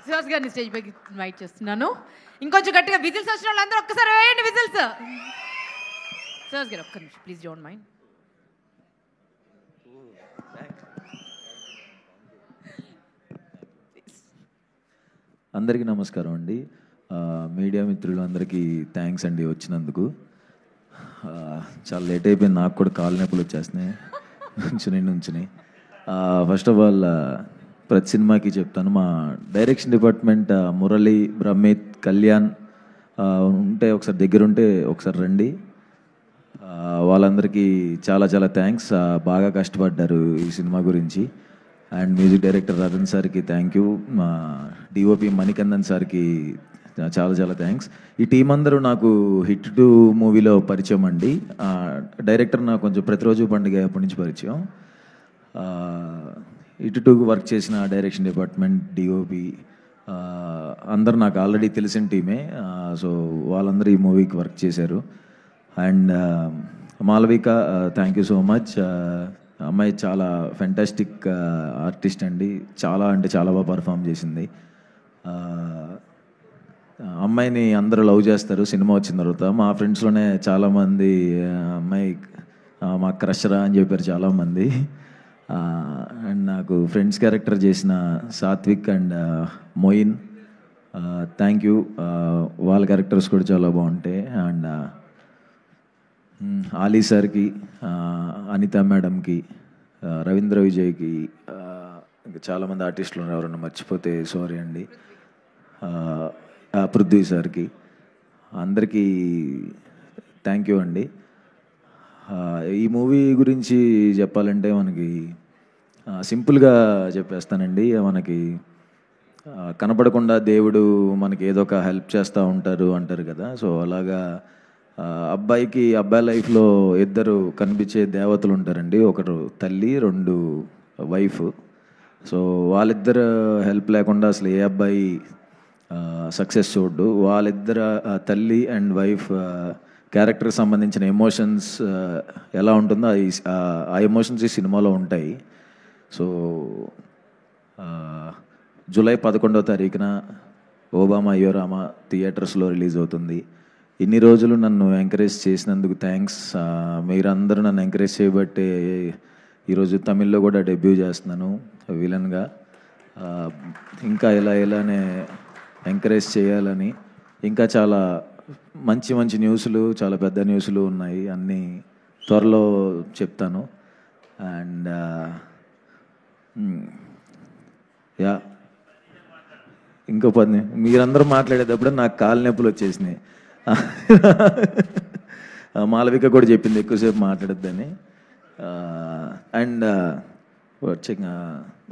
సుహాస్ గారిని స్టేజ్ పైకి ఇన్వైట్ చేస్తున్నాను. ఇంకొంచెం గట్టిగా విజిల్స్ వచ్చిన వాళ్ళందరూ ఒక్కసారి వేయండి విజిల్స్. సుహాస్ గారు ఒక్క నిమిషం ప్లీజ్ డోంట్ మైండ్. అందరికీ నమస్కారం అండి. మీడియా మిత్రులందరికీ థ్యాంక్స్ అండి వచ్చినందుకు. చాలా లేట్ అయిపోయింది, నాకు కూడా కాళ్ళ నొప్పులు వచ్చేస్తున్నాయి నుంచుని. ఫస్ట్ ఆఫ్ ఆల్ ప్రతి సినిమాకి చెప్తాను, మా డైరెక్షన్ డిపార్ట్మెంట్ మురళి, బ్రహ్మిత్, కళ్యాణ్ ఉంటే ఒకసారి దగ్గరుంటే ఒకసారి రండి. వాళ్ళందరికీ చాలా చాలా థ్యాంక్స్. బాగా కష్టపడ్డారు ఈ సినిమా గురించి. అండ్ మ్యూజిక్ డైరెక్టర్ రతన్ సార్కి థ్యాంక్ యూ, మా డిఓపి మణికందన్ సార్కి చాలా చాలా థ్యాంక్స్. ఈ టీం అందరూ నాకు హిట్ 2 మూవీలో పరిచయం అండి. డైరెక్టర్ నాకు కొంచెం ప్రతిరోజు పండుగ అప్పటి నుంచి పరిచయం. హిట్ 2 వర్క్ చేసిన డైరెక్షన్ డిపార్ట్మెంట్, డిఓపి అందరు నాకు ఆల్రెడీ తెలిసిన టీమే. సో వాళ్ళందరూ ఈ మూవీకి వర్క్ చేశారు. And Malavika thank you so much. అమ్మాయి చాలా ఫెంటాస్టిక్ ఆర్టిస్ట్ అండి, చాలా అంటే చాలా బాగా పర్ఫామ్ చేసింది. అమ్మాయిని అందరూ లవ్ చేస్తారు సినిమా వచ్చిన తర్వాత. మా ఫ్రెండ్స్లోనే చాలామంది అమ్మాయి మా క్రషరా అని చెప్పారు చాలామంది. అండ్ నాకు ఫ్రెండ్స్ క్యారెక్టర్ చేసిన Satvik and Moin thank you, వాళ్ళ క్యారెక్టర్స్ కూడా చాలా బాగుంటాయి. అండ్ ఆలీ సార్కి, అనిత మేడంకి, రవీంద్ర విజయ్కి, ఇంకా చాలామంది ఆర్టిస్టులు ఉన్నారు, ఎవరన్నా మర్చిపోతే సారీ అండి. పృథ్వీ సార్కి, అందరికీ థ్యాంక్ యూ అండి. ఈ మూవీ గురించి చెప్పాలంటే మనకి సింపుల్గా చెప్పేస్తానండి. మనకి కనపడకుండా దేవుడు మనకి ఏదో ఒక హెల్ప్ చేస్తూ ఉంటారు అంటారు కదా. సో అలాగా అబ్బాయి లైఫ్లో 2 కనిపించే దేవతలు ఉంటారండి. ఒకరు తల్లి, 2 వైఫ్. సో వాళ్ళిద్దరు హెల్ప్ లేకుండా అసలు ఏ అబ్బాయి సక్సెస్ చూడ్డు. వాళ్ళిద్దరు తల్లి అండ్ వైఫ్ క్యారెక్టర్కి సంబంధించిన ఎమోషన్స్ ఎలా ఉంటుందో ఆ ఎమోషన్స్ ఈ సినిమాలో ఉంటాయి. సో జూలై 11వ తారీఖున ఓబామా అయ్యో రామా థియేటర్స్లో రిలీజ్ అవుతుంది. ఇన్ని రోజులు నన్ను ఎంకరేజ్ చేసినందుకు థ్యాంక్స్. మీరందరూ నన్ను ఎంకరేజ్ చేయబట్టే ఈరోజు తమిళ్లో కూడా డెబ్యూ చేస్తున్నాను విలన్గా. ఇంకా ఇలానే ఎంకరేజ్ చేయాలని, ఇంకా చాలా మంచి మంచి న్యూస్లు, చాలా పెద్ద న్యూస్లు ఉన్నాయి, అన్నీ త్వరలో చెప్తాను. అండ్ యా ఇంకో 10 మీరందరూ మాట్లాడేటప్పుడు నాకు కాళ్ళ నొప్పులు వచ్చేసినాయి. మాలవిక కూడా చెప్పింది ఎక్కువసేపు మాట్లాడద్దని. అండ్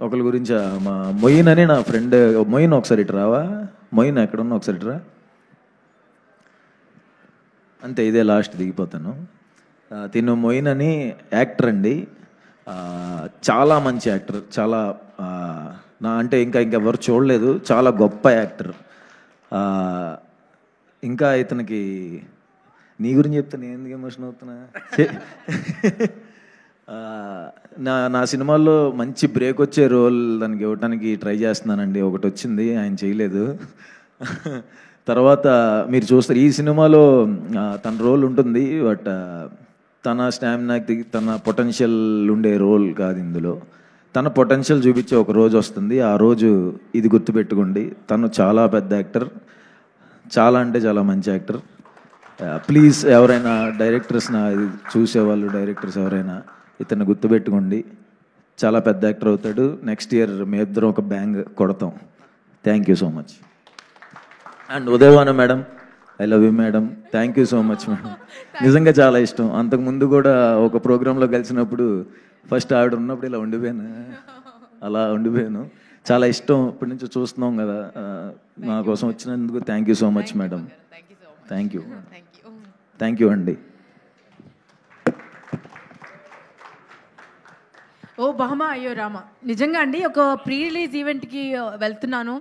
ఒకరి గురించి మా మొయిన్ అని నా ఫ్రెండ్. మొయిన్ ఒకసారి ఇటు రావా? మొయిన్ ఎక్కడున్నా ఒకసారి ఇటు రా. అంతే, ఇదే లాస్ట్, దిగిపోతాను. తిను మొయిన్ అని యాక్టర్ అండి, చాలా మంచి యాక్టర్. చాలా అంటే ఇంకా ఎవరు చూడలేదు, చాలా గొప్ప యాక్టర్. ఇంకా ఇతనికి నీ గురించి చెప్తే నేను ఎందుకు ఎమోషన్ అవుతున్నా. నా సినిమాల్లో మంచి బ్రేక్ వచ్చే రోల్ దానికి ఇవ్వడానికి ట్రై చేస్తున్నానండి. ఒకటి వచ్చింది, ఆయన చేయలేదు. తర్వాత మీరు చూస్తారు ఈ సినిమాలో తన రోల్ ఉంటుంది, బట్ తన స్టామినాకి తన పొటెన్షియల్ ఉండే రోల్ కాదు ఇందులో. తన పొటెన్షియల్ చూపించే ఒక రోజు వస్తుంది, ఆ రోజు ఇది గుర్తుపెట్టుకోండి. తను చాలా పెద్ద యాక్టర్, చాలా అంటే చాలా మంచి యాక్టర్. ప్లీజ్ ఎవరైనా డైరెక్టర్స్ చూసేవాళ్ళు, డైరెక్టర్స్ ఎవరైనా ఇతన్ని గుర్తుపెట్టుకోండి. చాలా పెద్ద యాక్టర్ అవుతాడు. నెక్స్ట్ ఇయర్ మీ ఇద్దరం ఒక బ్యాంగ్ కొడతాం. Thank you so much. And ఉదయవాన madam, I love you madam. Thank you so much madam. నిజంగా చాలా ఇష్టం. అంతకుముందు కూడా ఒక ప్రోగ్రాంలో కలిసినప్పుడు ఫస్ట్ ఆవిడ ఉన్నప్పుడు ఇలా ఉండిపోయాను. చాలా ఇష్టం. ఇప్పటి నుంచి చూస్తున్నాం కదా. నా కోసం వచ్చినందుకు thank you so much madam. Thank you అండి. ఓ బామా అయ్యో రామా, నిజంగా అండి ఒక ప్రీ రిలీజ్ ఈవెంట్కి వెళ్తున్నాను.